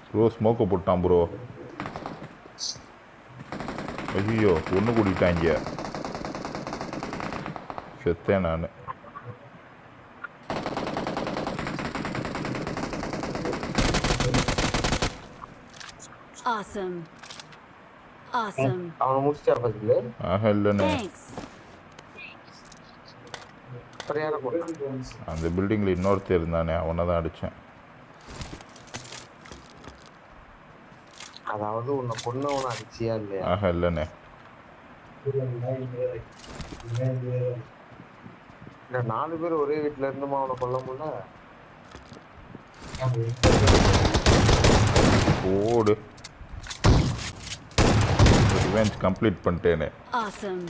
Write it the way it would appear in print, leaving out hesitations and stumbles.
Bro ஸ்மோக்கை போட்டான் bro. ஐயோ ஒன்று கூட்டிட்டாங்க, செத்தேன் நான். Awesome. Awesome. அவனை முடிச்சிட்டா பக்கத்துல. ஆஹா இல்லைண்ணே, Thanks. அப்புறம் யாரை போட்டான்? அந்த பில்டிங்கில் இன்னொருத்தர் இருந்தானே, அவனை தான் அடித்தேன். அதாவது உன்னை பொண்ணவனை அடிச்சியா இல்லையா? ஆஹா இல்லைண்ணே. இல்ல 4 பேர் ஒரே வீட்டுல இருந்துமா அவனை கொல்ல முடியல? ஓடு, ரிவெஞ்ச் கம்ப்ளீட் பண்ணிட்டேனே. Awesome.